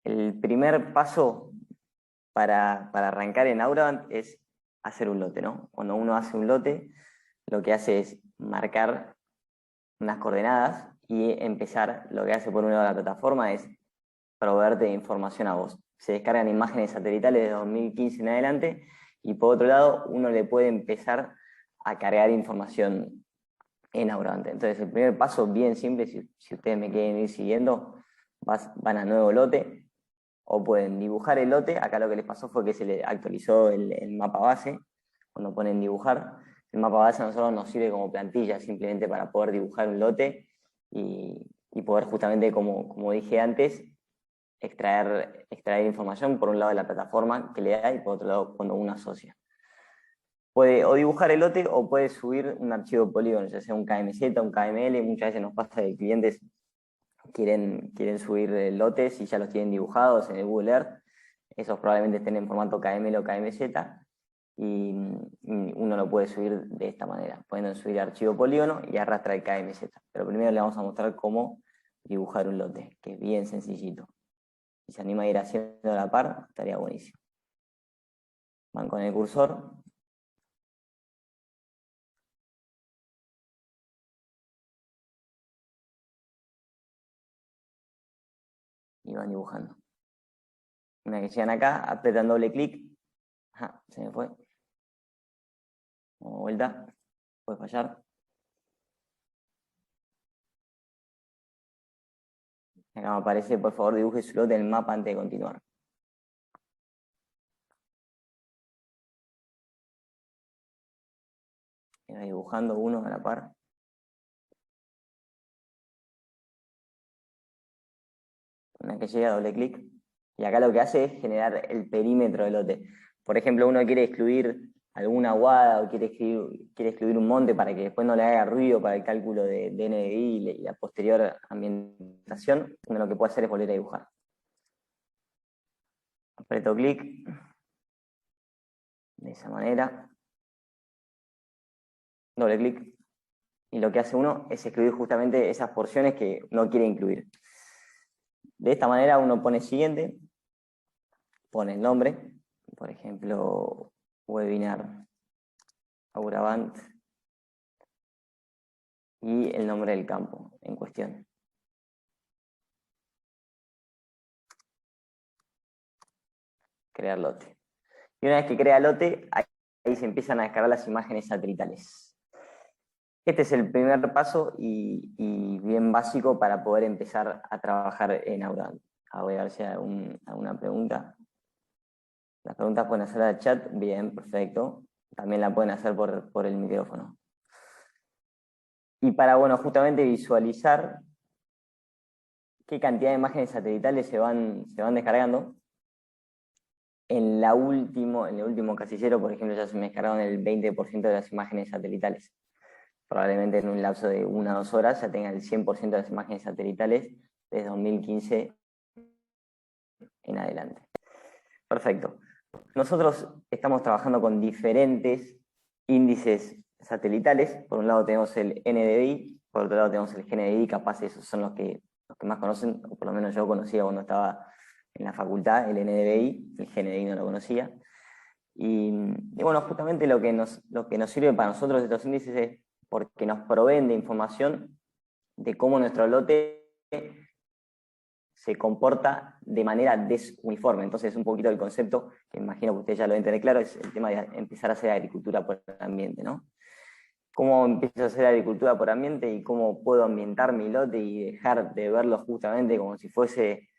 El primer paso para arrancar en Aurabant es hacer un lote, ¿no? Cuando uno hace un lote, lo que hace es marcar unas coordenadas y empezar, lo que hace por un lado la plataforma es proveerte de información a vos. Se descargan imágenes satelitales de 2015 en adelante y por otro lado uno le puede empezar a cargar información en Aurabant. Entonces el primer paso, bien simple, si ustedes me quieren ir siguiendo, van a nuevo lote o pueden dibujar el lote. Acá lo que les pasó fue que se le actualizó el mapa base. Cuando ponen dibujar, el mapa base a nosotros nos sirve como plantilla simplemente para poder dibujar un lote y poder justamente, como dije antes, extraer información por un lado de la plataforma que le da y por otro lado cuando uno asocia. Puede o dibujar el lote o puede subir un archivo polígono, ya sea un KMZ, un KML. Muchas veces nos pasa de clientes quieren subir lotes y ya los tienen dibujados en el Google Earth. Esos probablemente estén en formato KML o KMZ y uno lo puede subir de esta manera. Pueden subir archivo polígono y arrastra el KMZ. Pero primero le vamos a mostrar cómo dibujar un lote, que es bien sencillito. Si se anima a ir haciendo a la par, estaría buenísimo. Van con el cursor. Y van dibujando. Una que llegan acá, apretan doble clic. Ajá, se me fue. Como vuelta, puede fallar. Acá me aparece, por favor, dibuje su lote en el mapa antes de continuar. Y va dibujando uno a la par. Una que llega, doble clic. Y acá lo que hace es generar el perímetro del lote. Por ejemplo, uno quiere excluir alguna aguada o quiere excluir un monte para que después no le haga ruido para el cálculo de NDVI y la posterior ambientación. Uno lo que puede hacer es volver a dibujar. Aprieto clic. De esa manera. Doble clic. Y lo que hace uno es excluir justamente esas porciones que no quiere incluir. De esta manera uno pone siguiente, pone el nombre, por ejemplo, webinar Aurabant y el nombre del campo en cuestión. Crear lote. Y una vez que crea lote, ahí se empiezan a descargar las imágenes satelitales. Este es el primer paso y bien básico para poder empezar a trabajar en Aurabant. Voy a ver si hay alguna pregunta. Las preguntas pueden hacer al chat, bien, perfecto. También la pueden hacer por el micrófono. Y para, bueno, justamente visualizar qué cantidad de imágenes satelitales se van descargando. En el último casillero, por ejemplo, ya se me descargaron el 20% de las imágenes satelitales. Probablemente en un lapso de 1 o 2 horas ya tengan el 100% de las imágenes satelitales desde 2015 en adelante. Perfecto. Nosotros estamos trabajando con diferentes índices satelitales. Por un lado tenemos el NDVI, por otro lado tenemos el GNDI, capaz esos son los que más conocen, o por lo menos yo conocía cuando estaba en la facultad, el NDVI, el GNDI no lo conocía. Y bueno, justamente lo que nos sirve para nosotros estos índices es porque nos proveen de información de cómo nuestro lote se comporta de manera desuniforme. Entonces, un poquito el concepto, que imagino que ustedes ya lo deben tener claro, es el tema de empezar a hacer agricultura por ambiente, ¿no? ¿Cómo empiezo a hacer agricultura por ambiente y cómo puedo ambientar mi lote y dejar de verlo justamente como si fuese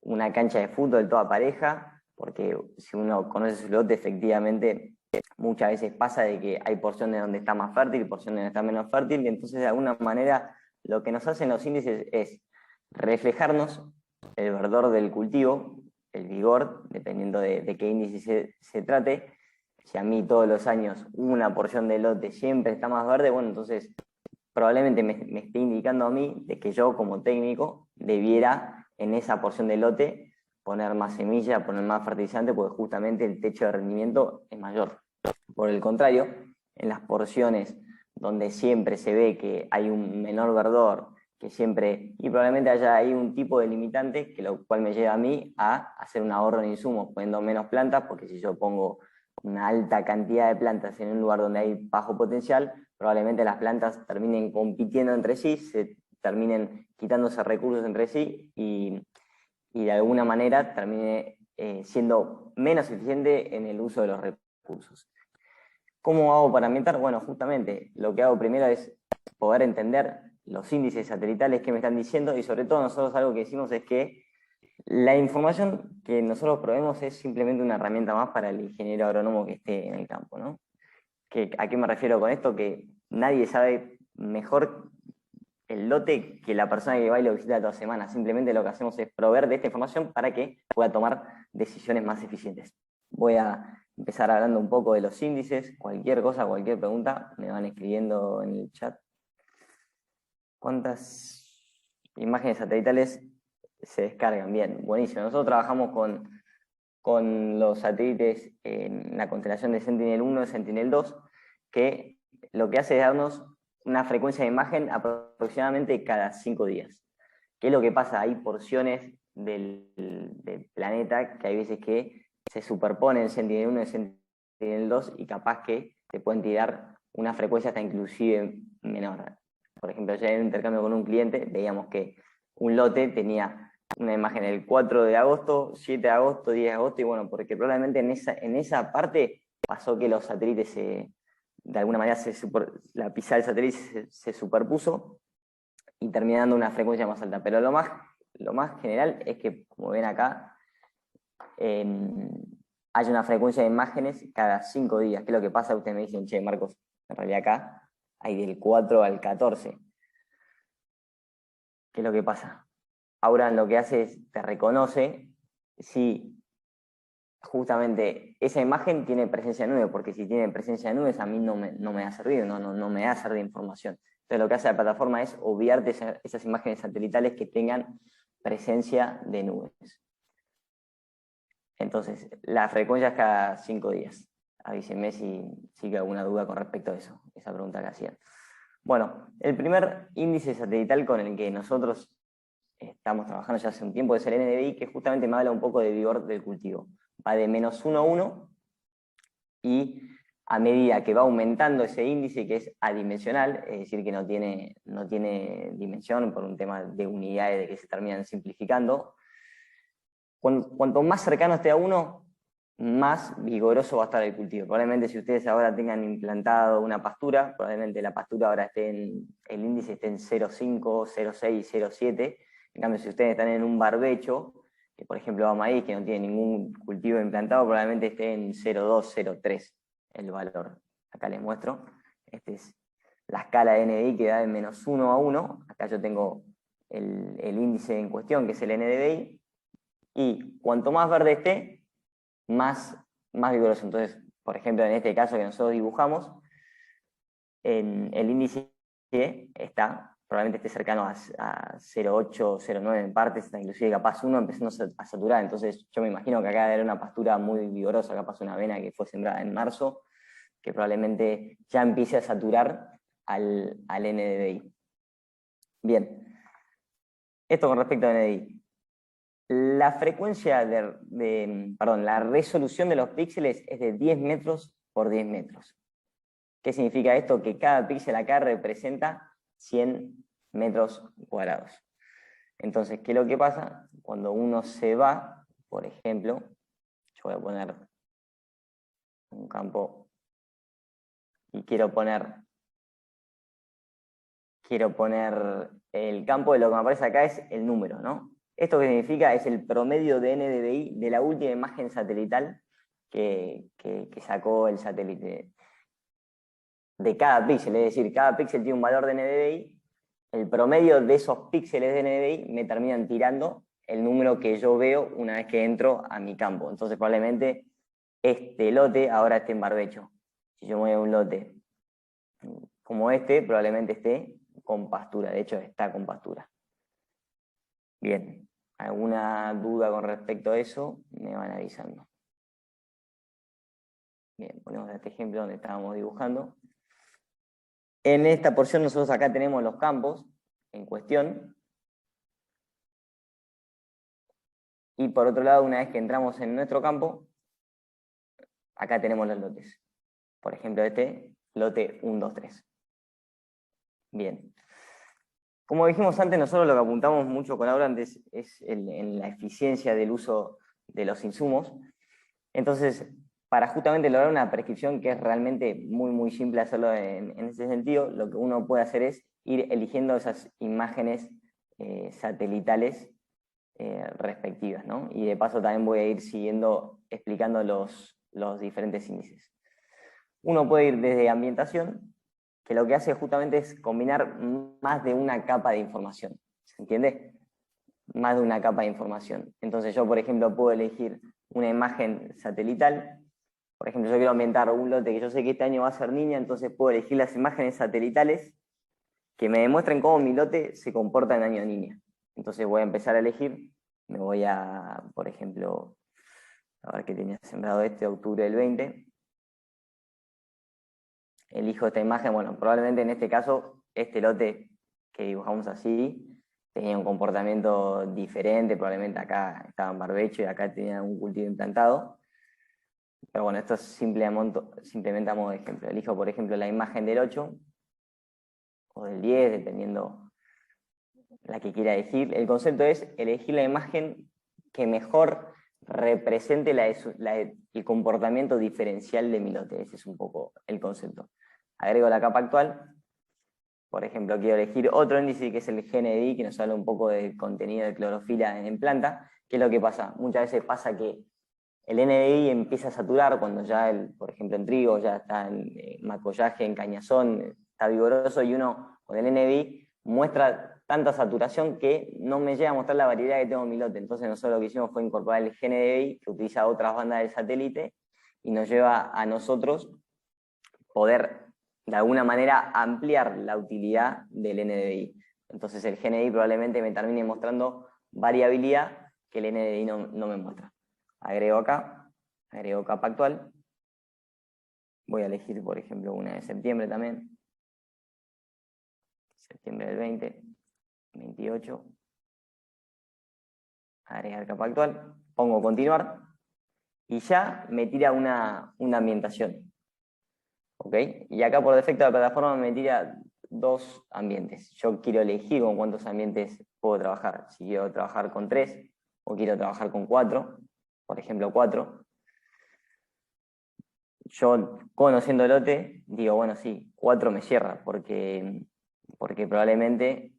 una cancha de fútbol toda pareja? Porque si uno conoce su lote, efectivamente, muchas veces pasa de que hay porciones donde está más fértil y porciones donde está menos fértil, y entonces de alguna manera lo que nos hacen los índices es reflejarnos el verdor del cultivo, el vigor, dependiendo de qué índice se trate. Si a mí todos los años una porción de lote siempre está más verde, bueno, entonces probablemente me esté indicando a mí de que yo como técnico debiera en esa porción de lote poner más semilla, poner más fertilizante, porque justamente el techo de rendimiento es mayor. Por el contrario, en las porciones donde siempre se ve que hay un menor verdor que siempre, y probablemente haya ahí un tipo de limitante, que lo cual me lleva a mí a hacer un ahorro en insumos, poniendo menos plantas, porque si yo pongo una alta cantidad de plantas en un lugar donde hay bajo potencial, probablemente las plantas terminen compitiendo entre sí, se terminen quitándose recursos entre sí y de alguna manera termine siendo menos eficiente en el uso de los recursos. ¿Cómo hago para ambientar? Bueno, justamente lo que hago primero es poder entender los índices satelitales que me están diciendo y sobre todo nosotros algo que decimos es que la información que nosotros proveemos es simplemente una herramienta más para el ingeniero agrónomo que esté en el campo, ¿no? ¿A qué me refiero con esto? Que nadie sabe mejor el lote que la persona que va y lo visita toda semana. Simplemente lo que hacemos es proveer de esta información para que pueda tomar decisiones más eficientes. Voy a empezar hablando un poco de los índices. Cualquier cosa, cualquier pregunta, me van escribiendo en el chat. ¿Cuántas imágenes satelitales se descargan? Bien, buenísimo. Nosotros trabajamos con los satélites en la constelación de Sentinel-1 y Sentinel-2, que lo que hace es darnos una frecuencia de imagen aproximadamente cada 5 días. ¿Qué es lo que pasa? Hay porciones del planeta que hay veces que se superponen Sentinel-1 y Sentinel-2 y capaz que te pueden tirar una frecuencia hasta inclusive menor. Por ejemplo, ya en un intercambio con un cliente veíamos que un lote tenía una imagen el 4 de agosto, 7 de agosto, 10 de agosto, y bueno, porque probablemente en esa parte pasó que los satélites de alguna manera la pizza del satélite se superpuso y termina dando una frecuencia más alta. Pero lo más general es que, como ven acá, hay una frecuencia de imágenes cada 5 días. ¿Qué es lo que pasa? Ustedes me dicen, che, Marcos, en realidad acá hay del 4 al 14. ¿Qué es lo que pasa? Auran lo que hace es, te reconoce si justamente esa imagen tiene presencia de nube, porque si tiene presencia de nubes a mí no me va a servir, no me va a servir de información. Entonces lo que hace la plataforma es obviarte esas imágenes satelitales que tengan presencia de nubes. Entonces, la frecuencia es cada 5 días. Avísenme si hay alguna duda con respecto a eso, esa pregunta que hacían. Bueno, el primer índice satelital con el que nosotros estamos trabajando ya hace un tiempo es el NDVI, que justamente me habla un poco de vigor del cultivo. Va de -1 a 1 y a medida que va aumentando ese índice, que es adimensional, es decir, que no tiene dimensión por un tema de unidades de que se terminan simplificando, cuanto más cercano esté a 1, más vigoroso va a estar el cultivo. Probablemente si ustedes ahora tengan implantado una pastura, probablemente la pastura ahora el índice esté en 0,5, 0,6, 0,7. En cambio, si ustedes están en un barbecho, que por ejemplo va maíz, que no tiene ningún cultivo implantado, probablemente esté en 0,2, 0,3 el valor. Acá les muestro. Esta es la escala de NDVI que da de -1 a 1. Acá yo tengo el índice en cuestión, que es el NDVI. Y cuanto más verde esté, más vigoroso. Entonces, por ejemplo, en este caso que nosotros dibujamos, el índice está, probablemente esté cercano a 0,8, 0,9 en partes, hasta inclusive capaz 1 empezando a saturar. Entonces yo me imagino que acá era una pastura muy vigorosa, capaz una avena que fue sembrada en marzo, que probablemente ya empiece a saturar al NDVI. Bien, esto con respecto al NDVI. La frecuencia la resolución de los píxeles es de 10 metros por 10 metros. ¿Qué significa esto? Que cada píxel acá representa 100 metros cuadrados. Entonces, ¿qué es lo que pasa? Cuando uno se va, por ejemplo, yo voy a poner un campo y quiero poner el campo de lo que me aparece acá es el número, ¿no? Esto que significa es el promedio de NDVI de la última imagen satelital que sacó el satélite de cada píxel, es decir, cada píxel tiene un valor de NDVI, el promedio de esos píxeles de NDVI me terminan tirando el número que yo veo una vez que entro a mi campo. Entonces probablemente este lote ahora esté en barbecho. Si yo me voy a un lote como este, probablemente esté con pastura, de hecho está con pastura. Bien, ¿alguna duda con respecto a eso? Me van avisando. Bien, ponemos este ejemplo donde estábamos dibujando. En esta porción nosotros acá tenemos los campos. en cuestión. Y por otro lado, una vez que entramos en nuestro campo, acá tenemos los lotes. Por ejemplo, este lote 1, 2, 3. Bien. Como dijimos antes, nosotros lo que apuntamos mucho con Aurant es en la eficiencia del uso de los insumos. Entonces, para justamente lograr una prescripción que es realmente muy, muy simple hacerlo en ese sentido, lo que uno puede hacer es ir eligiendo esas imágenes satelitales respectivas, ¿no? Y de paso también voy a ir explicando los diferentes índices. Uno puede ir desde ambientación, que lo que hace justamente es combinar más de una capa de información. ¿Se entiende? Más de una capa de información. Entonces yo, por ejemplo, puedo elegir una imagen satelital. Por ejemplo, yo quiero ambientar un lote que yo sé que este año va a ser niña, entonces puedo elegir las imágenes satelitales que me demuestren cómo mi lote se comporta en año niña. Entonces voy a empezar a elegir, me voy a, por ejemplo, a ver qué tenía sembrado octubre del 20. Elijo esta imagen, bueno, probablemente en este caso, este lote que dibujamos así, tenía un comportamiento diferente, probablemente acá estaba en barbecho y acá tenía un cultivo implantado. Pero bueno, esto es simplemente a modo de ejemplo. Elijo, por ejemplo, la imagen del 8 o del 10, dependiendo la que quiera elegir. El concepto es elegir la imagen que mejor represente el comportamiento diferencial de mi lote. Ese es un poco el concepto. Agrego la capa actual. Por ejemplo, quiero elegir otro índice que es el GNDI, que nos habla un poco del contenido de clorofila en planta. ¿Qué es lo que pasa? Muchas veces pasa que el NDI empieza a saturar cuando ya, por ejemplo, en trigo ya está en macollaje, en cañazón, está vigoroso, y uno con el NDI muestra tanta saturación que no me llega a mostrar la variedad que tengo en mi lote. Entonces nosotros lo que hicimos fue incorporar el GNDI, que utiliza otras bandas del satélite, y nos lleva a nosotros poder, de alguna manera, ampliar la utilidad del NDI. Entonces el GNDI probablemente me termine mostrando variabilidad que el NDI no me muestra. Agrego acá, agrego capa actual. Voy a elegir, por ejemplo, una de septiembre también. Septiembre del 20, 28. Agregar capa actual. Pongo continuar. Y ya me tira una ambientación. ¿Ok? Y acá por defecto la plataforma me tira 2 ambientes. Yo quiero elegir con cuántos ambientes puedo trabajar. Si quiero trabajar con 3 o quiero trabajar con 4. Por ejemplo, 4. Yo, conociendo el lote, digo, bueno, sí, 4 me cierra, porque probablemente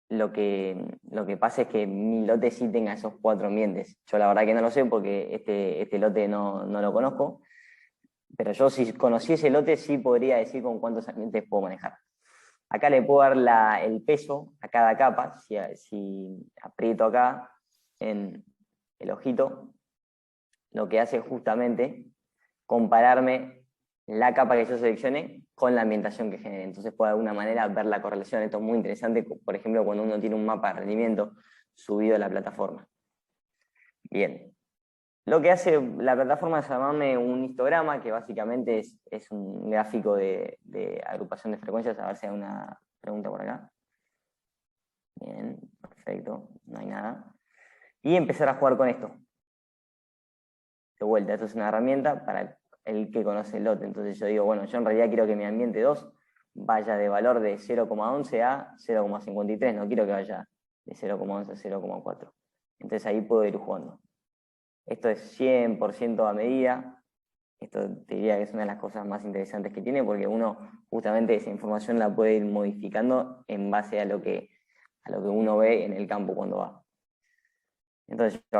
lo que pasa es que mi lote sí tenga esos 4 ambientes. Yo la verdad que no lo sé porque este lote no lo conozco, pero yo si conociese el lote sí podría decir con cuántos ambientes puedo manejar. Acá le puedo dar el peso a cada capa. Si aprieto acá en el ojito, lo que hace justamente compararme la capa que yo seleccioné con la ambientación que genere. Entonces puedo de alguna manera ver la correlación. Esto es muy interesante, por ejemplo, cuando uno tiene un mapa de rendimiento subido a la plataforma. Bien. Lo que hace la plataforma es llamarme un histograma, que básicamente es un gráfico de agrupación de frecuencias. A ver si hay una pregunta por acá. Bien, perfecto, no hay nada. Y empezar a jugar con esto. De vuelta, esto es una herramienta para el que conoce el lote. Entonces yo digo, bueno, yo en realidad quiero que mi ambiente 2 vaya de valor de 0,11 a 0,53, no quiero que vaya de 0,11 a 0,4. Entonces ahí puedo ir jugando. Esto es 100% a medida. Esto te diría que es una de las cosas más interesantes que tiene, porque uno justamente esa información la puede ir modificando en base a lo que uno ve en el campo cuando va. Entonces yo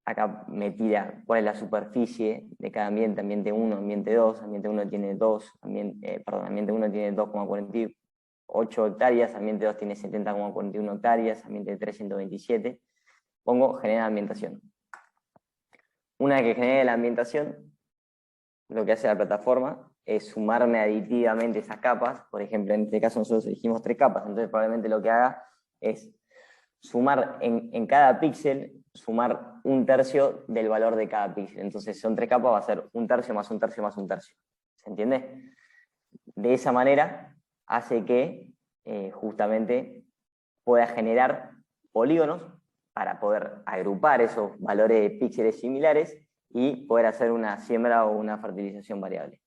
acá me tira cuál es la superficie de cada ambiente, ambiente 1, ambiente 2, ambiente 1 tiene ambiente 1 tiene 2,48 hectáreas, ambiente 2 tiene 70,41 hectáreas, ambiente 3 127. Pongo generar ambientación. Una vez que genere la ambientación, lo que hace la plataforma es sumarme aditivamente esas capas. Por ejemplo, en este caso nosotros elegimos 3 capas, entonces probablemente lo que haga es sumar en cada píxel, sumar 1/3 del valor de cada píxel. Entonces son 3 capas, va a ser 1/3 más 1/3 más 1/3. ¿Se entiende? De esa manera hace que justamente pueda generar polígonos para poder agrupar esos valores de píxeles similares y poder hacer una siembra o una fertilización variable.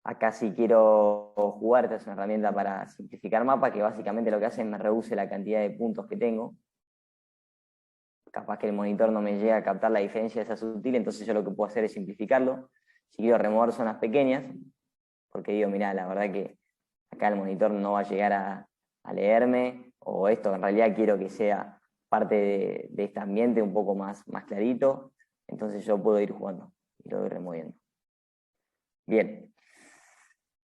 Acá si quiero jugar, esta es una herramienta para simplificar mapa, que básicamente lo que hace es me reduce la cantidad de puntos que tengo. Capaz que el monitor no me llega a captar la diferencia de esa sutil, entonces yo lo que puedo hacer es simplificarlo. Si quiero remover zonas pequeñas, porque digo, mirá, la verdad que acá el monitor no va a llegar a leerme, o esto en realidad quiero que sea parte de este ambiente un poco más clarito, entonces yo puedo ir jugando y lo voy removiendo. Bien.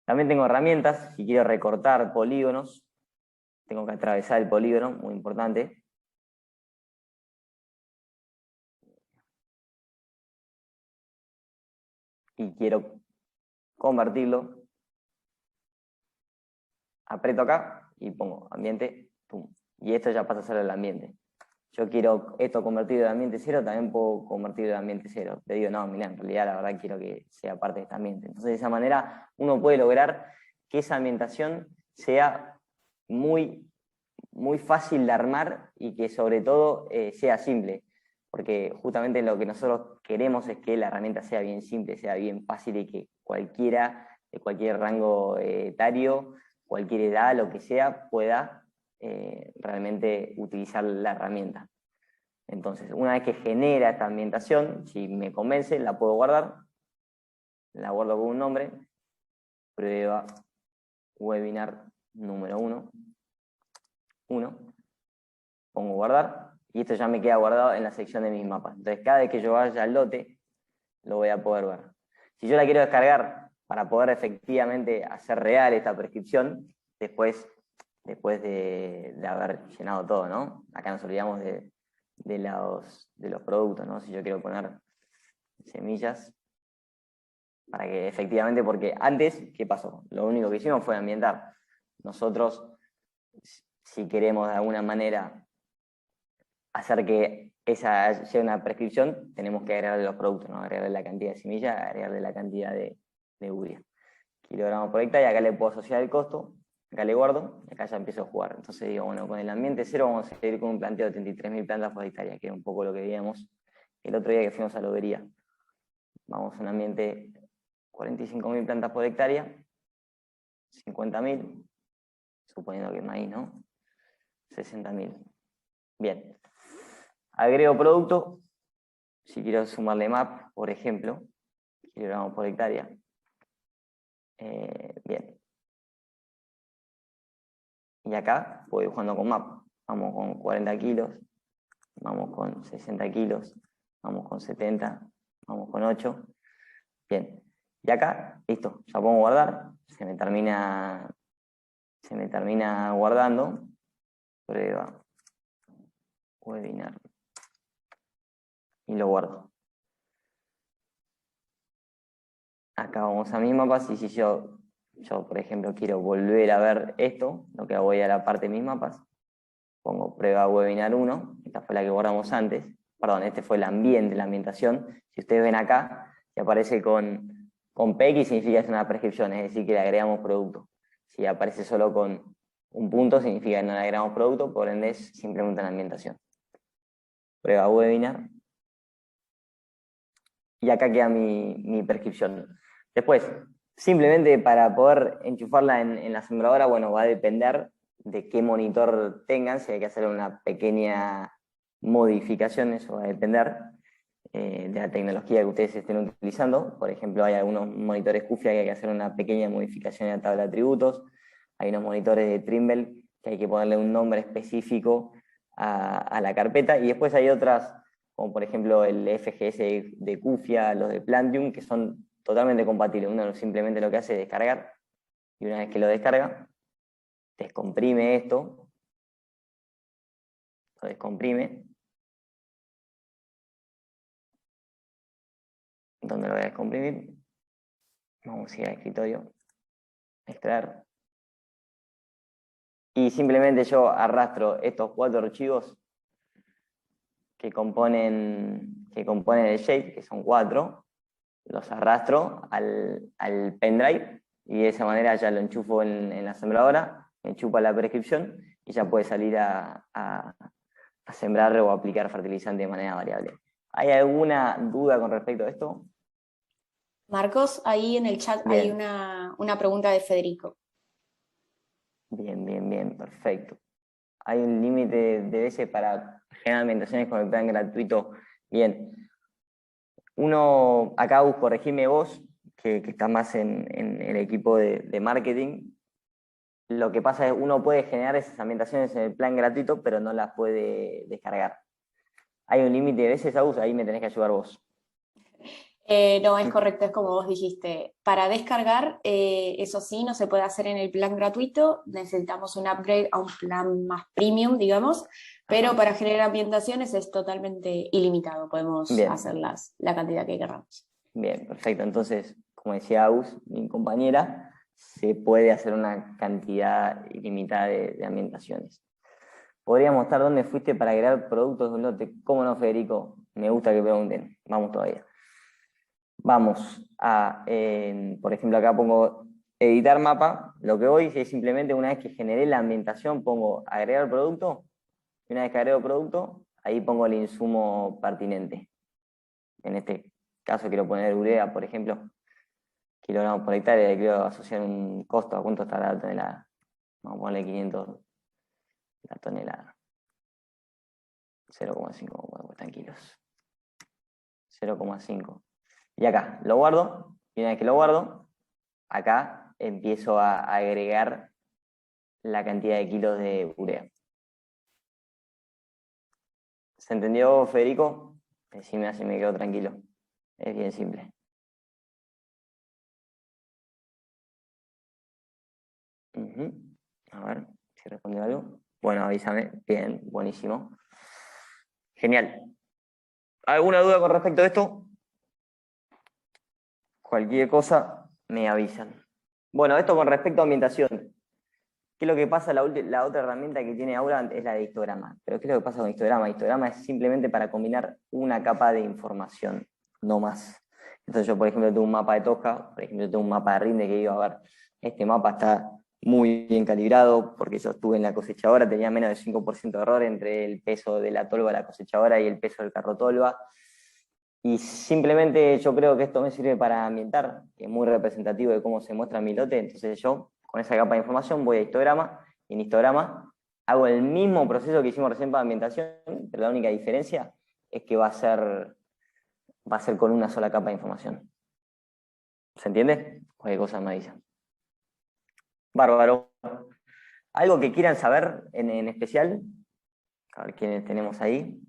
También tengo herramientas, si quiero recortar polígonos, tengo que atravesar el polígono, muy importante. Y quiero convertirlo, aprieto acá y pongo ambiente, pum, y esto ya pasa a ser el ambiente. Yo quiero esto convertido en ambiente 0, también puedo convertirlo en ambiente 0. Te digo, no, mira, en realidad la verdad quiero que sea parte de este ambiente. Entonces de esa manera uno puede lograr que esa ambientación sea muy fácil de armar y que sobre todo sea simple. Porque justamente lo que nosotros queremos es que la herramienta sea bien simple, sea bien fácil y que cualquiera, de cualquier rango etario, cualquier edad, lo que sea, pueda realmente utilizar la herramienta. Entonces, una vez que genera esta ambientación, si me convence, la puedo guardar, la guardo con un nombre, prueba webinar número 1, pongo guardar, y esto ya me queda guardado en la sección de mis mapas. Entonces, cada vez que yo vaya al lote, lo voy a poder ver. Si yo la quiero descargar para poder efectivamente hacer real esta prescripción, después de haber llenado todo, ¿no? Acá nos olvidamos de los productos, ¿no? Si yo quiero poner semillas, para que efectivamente, porque antes, ¿qué pasó? Lo único que hicimos fue ambientar. Nosotros, si queremos de alguna manera hacer que esa sea una prescripción, tenemos que agregarle los productos, ¿no? Agregarle la cantidad de semillas, agregarle la cantidad de urea. Kilogramos por hectárea, acá le puedo asociar el costo, acá le guardo, y acá ya empiezo a jugar. Entonces digo, bueno, con el ambiente 0 vamos a seguir con un planteo de 33.000 plantas por hectárea, que era un poco lo que veíamos el otro día que fuimos a la lobería. Vamos a un ambiente 45.000 plantas por hectárea, 50.000, suponiendo que maíz, ¿no? 60.000. Bien. Agrego producto, si quiero sumarle MAP, por ejemplo, kilogramos por hectárea. Bien. Y acá voy jugando con MAP. Vamos con 40 kilos, vamos con 60 kilos, vamos con 70, vamos con 8. Bien. Y acá, listo, ya puedo guardar. Se me termina guardando. Prueba. Webinar. Y lo guardo. Acá vamos a mis mapas y si yo, por ejemplo, quiero volver a ver esto, lo que voy a la parte de mis mapas, pongo prueba webinar 1, esta fue la que guardamos antes, perdón, este fue el ambiente, la ambientación. Si ustedes ven acá, que aparece con PX significa que es una prescripción, es decir, que le agregamos producto. Si aparece solo con un punto, significa que no le agregamos producto, por ende es simplemente una ambientación. Prueba webinar. Y acá queda mi prescripción. Después, simplemente para poder enchufarla en la sembradora, bueno, va a depender de qué monitor tengan, si hay que hacer una pequeña modificación, eso va a depender de la tecnología que ustedes estén utilizando. Por ejemplo, hay algunos monitores Cufia que hay que hacer una pequeña modificación en la tabla de atributos, hay unos monitores de Trimble que hay que ponerle un nombre específico a la carpeta, y después hay otras, como por ejemplo el FGS de Cufia, los de Plantium, que son totalmente compatibles. Uno simplemente lo que hace es descargar, y una vez que lo descarga, descomprime esto, lo descomprime. ¿Dónde lo voy a descomprimir? Vamos a ir al escritorio, extraer. Y simplemente yo arrastro estos 4 archivos que componen el shape, que son 4, los arrastro al pendrive y de esa manera ya lo enchufo en la sembradora, me chupa la prescripción y ya puede salir a sembrar o aplicar fertilizante de manera variable. ¿Hay alguna duda con respecto a esto? Marcos, ahí en el chat hay Bien, una pregunta de Federico. bien, perfecto. Hay un límite de veces para generar ambientaciones con el plan gratuito. Bien, uno, acá corregime vos, que estás más en el equipo de marketing. Lo que pasa es uno puede generar esas ambientaciones en el plan gratuito, pero no las puede descargar. Hay un límite de veces, Agus, ahí me tenés que ayudar vos. No, es correcto, es como vos dijiste. Para descargar, eso sí, no se puede hacer en el plan gratuito. Necesitamos un upgrade a un plan más premium, digamos. Pero Ajá. para generar ambientaciones es totalmente ilimitado. Podemos Bien, hacerlas la cantidad que queramos. bien, perfecto. Entonces, como decía Agus, mi compañera, se puede hacer una cantidad ilimitada de ambientaciones. Podría mostrar dónde fuiste para crear productos de un lote. ¿Cómo no, Federico? Me gusta que pregunten. Vamos todavía. Vamos a, por ejemplo, acá pongo editar mapa. Lo que voy es simplemente una vez que generé la ambientación, pongo agregar producto. Y una vez que agrego producto, ahí pongo el insumo pertinente. En este caso quiero poner urea, por ejemplo, kilogramos por hectárea, y quiero asociar un costo a cuánto estará la tonelada. Vamos a ponerle 500 la tonelada. 0,5, bueno, están kilos. 0,5. Y acá lo guardo, y una vez que lo guardo, acá empiezo a agregar la cantidad de kilos de urea. ¿Se entendió, Federico? Decime así me quedo tranquilo. Es bien simple. A ver si respondió algo. Bueno, avísame. Bien, buenísimo. Genial. ¿Alguna duda con respecto a esto? Cualquier cosa, me avisan. Bueno, esto con respecto a ambientación. ¿Qué es lo que pasa? La otra herramienta que tiene Aura es la de histograma. Pero ¿qué es lo que pasa con histograma? Histograma es simplemente para combinar una capa de información, no más. Entonces yo, por ejemplo, tengo un mapa de Tosca, por ejemplo, tengo un mapa de Rinde que digo, a ver, este mapa está muy bien calibrado porque yo estuve en la cosechadora, tenía menos de 5% de error entre el peso de la tolva de la cosechadora y el peso del carro tolva. Y simplemente yo creo que esto me sirve para ambientar, que es muy representativo de cómo se muestra mi lote. Entonces yo, con esa capa de información, voy a histograma, y en histograma hago el mismo proceso que hicimos recién para ambientación, pero la única diferencia es que va a ser con una sola capa de información. ¿Se entiende? Cualquier cosa me dicen. Bárbaro. ¿Algo que quieran saber en especial? A ver quiénes tenemos ahí.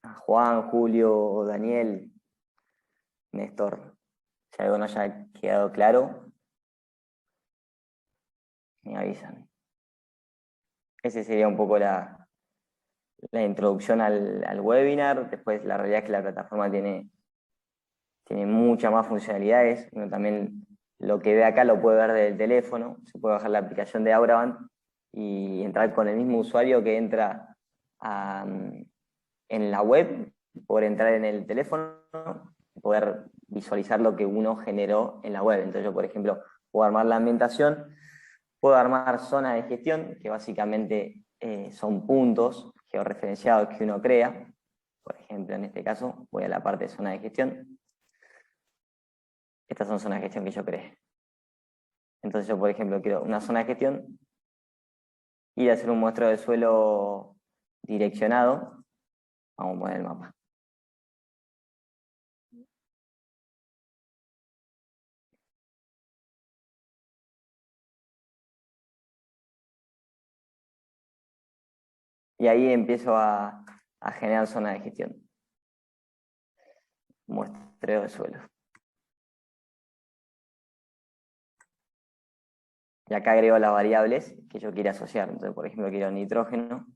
A Juan, Julio, Daniel, Néstor. Si algo no haya quedado claro, me avisan. Ese sería un poco la introducción al webinar. Después, la realidad es que la plataforma tiene muchas más funcionalidades. Uno también lo que ve acá lo puede ver desde el teléfono. Se puede bajar la aplicación de Auraband y entrar con el mismo usuario que entra en la web, poder entrar en el teléfono, poder visualizar lo que uno generó en la web. Entonces yo, por ejemplo, puedo armar la ambientación, puedo armar zona de gestión, que básicamente son puntos georreferenciados que uno crea. Por ejemplo, en este caso, voy a la parte de zona de gestión. Estas son zonas de gestión que yo creé. Entonces yo, por ejemplo, quiero una zona de gestión, ir a hacer un muestreo de suelo direccionado. Vamos a poner el mapa. Y ahí empiezo a generar zona de gestión. Muestreo de suelo. Y acá agrego las variables que yo quiera asociar. Entonces, por ejemplo, quiero nitrógeno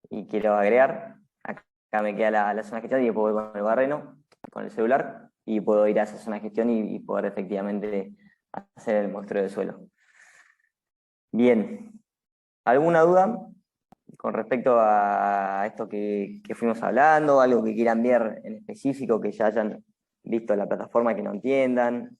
y quiero agregar. Acá me queda la zona de gestión y puedo ir con el barreno, con el celular, y puedo ir a esa zona de gestión y poder efectivamente hacer el muestreo de suelo. Bien. ¿Alguna duda con respecto a esto que fuimos hablando? ¿Algo que quieran ver en específico, que ya hayan visto la plataforma que no entiendan?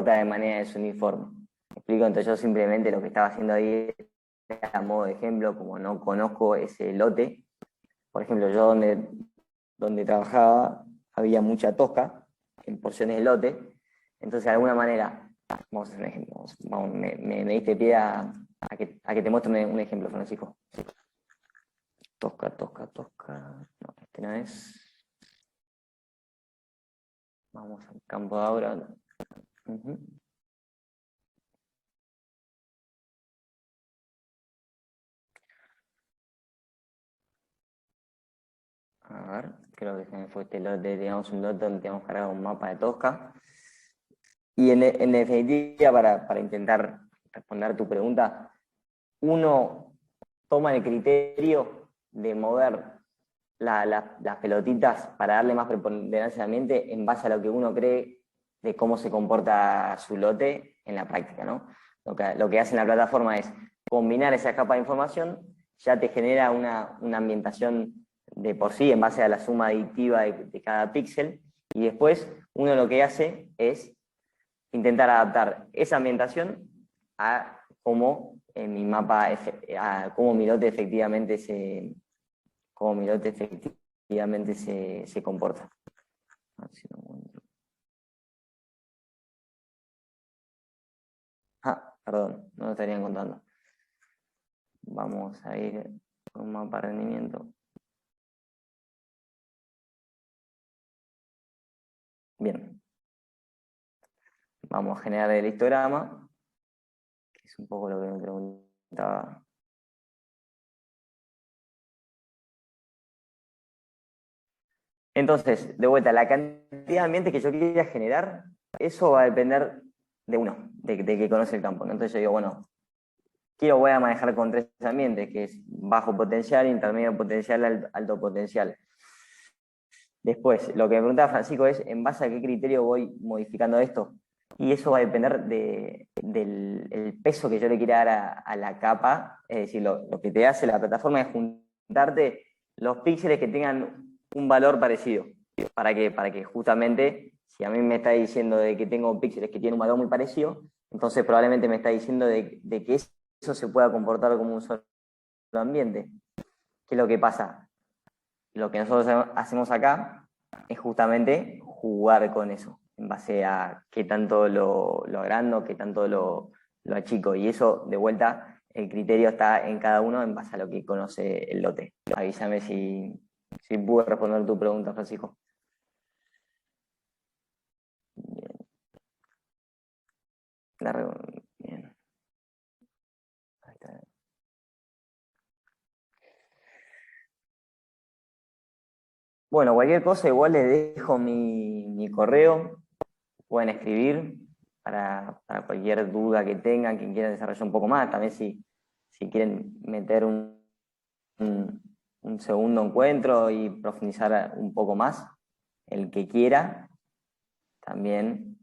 de manera desuniforme. ¿Me explico? Entonces yo simplemente lo que estaba haciendo ahí era a modo de ejemplo, como no conozco ese lote. Por ejemplo, yo donde trabajaba había mucha tosca en porciones de lote. Entonces, de alguna manera, vamos a hacer un ejemplo. Me diste pie a que te muestre un ejemplo, Francisco. Tosca. No, este no es. Vamos al campo de aura. A ver, creo que se me fue este lote, digamos un lote donde teníamos cargado un mapa de Tosca. Y en definitiva, para intentar responder tu pregunta, uno toma el criterio de mover las pelotitas para darle más preponderancia al ambiente en base a lo que uno cree de cómo se comporta su lote en la práctica, ¿no? Lo que hace en la plataforma es combinar esa capa de información, ya te genera una ambientación de por sí en base a la suma aditiva de cada píxel, y después uno lo que hace es intentar adaptar esa ambientación a cómo mi mapa, a cómo mi lote efectivamente se comporta. A ver si lo encuentro. Perdón, no lo estarían contando. Vamos a ir con un mapa de rendimiento. Bien. Vamos a generar el histograma, que es un poco lo que me preguntaba. Entonces, de vuelta, la cantidad de ambientes que yo quiera generar, eso va a depender de uno, de que conoce el campo, ¿no? Entonces yo digo, bueno, voy a manejar con 3 ambientes, que es bajo potencial, intermedio potencial, alto potencial. Después, lo que me preguntaba Francisco es, ¿en base a qué criterio voy modificando esto? Y eso va a depender del peso que yo le quiera dar a la capa. Es decir, lo que te hace la plataforma es juntarte los píxeles que tengan un valor parecido. ¿Para qué? Para que justamente, si a mí me está diciendo de que tengo píxeles que tienen un valor muy parecido, entonces probablemente me está diciendo de que eso se pueda comportar como un solo ambiente. ¿Qué es lo que pasa? Lo que nosotros hacemos acá es justamente jugar con eso, en base a qué tanto lo agrando, qué tanto lo achico. Y eso, de vuelta, el criterio está en cada uno en base a lo que conoce el lote. Avísame si pude responder tu pregunta, Francisco. Bien. Ahí está. Bueno, cualquier cosa, igual les dejo mi correo. Pueden escribir para cualquier duda que tengan, que quieran desarrollar un poco más. También si quieren meter un segundo encuentro y profundizar un poco más, el que quiera, también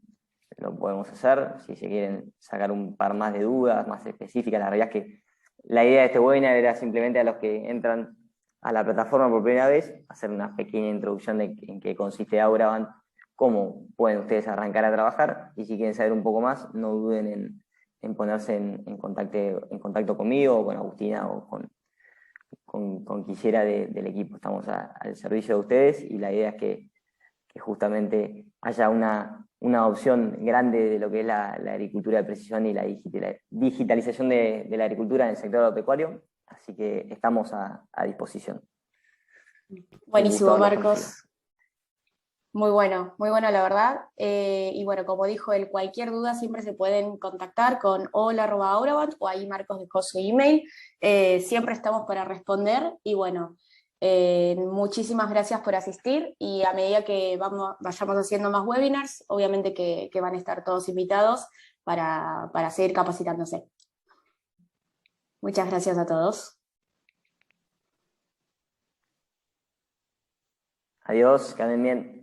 lo podemos hacer. Si se quieren sacar un par más de dudas, más específicas, la realidad es que la idea de este webinar era simplemente a los que entran a la plataforma por primera vez, hacer una pequeña introducción de en qué consiste Auravant, cómo pueden ustedes arrancar a trabajar, y si quieren saber un poco más, no duden en ponerse en contacto conmigo, o con Agustina, o con quisiera del equipo. Estamos al servicio de ustedes, y la idea es que justamente haya una adopción grande de lo que es la agricultura de precisión y la digitalización de la agricultura en el sector agropecuario, así que estamos a disposición. Buenísimo, Marcos. Muy bueno la verdad. Y bueno, como dijo él, cualquier duda siempre se pueden contactar con hola@auravant, o ahí Marcos dejó su email. Siempre estamos para responder, y bueno, muchísimas gracias por asistir, y a medida que vayamos haciendo más webinars, obviamente que van a estar todos invitados para seguir capacitándose. Muchas gracias a todos. Adiós, que anden bien.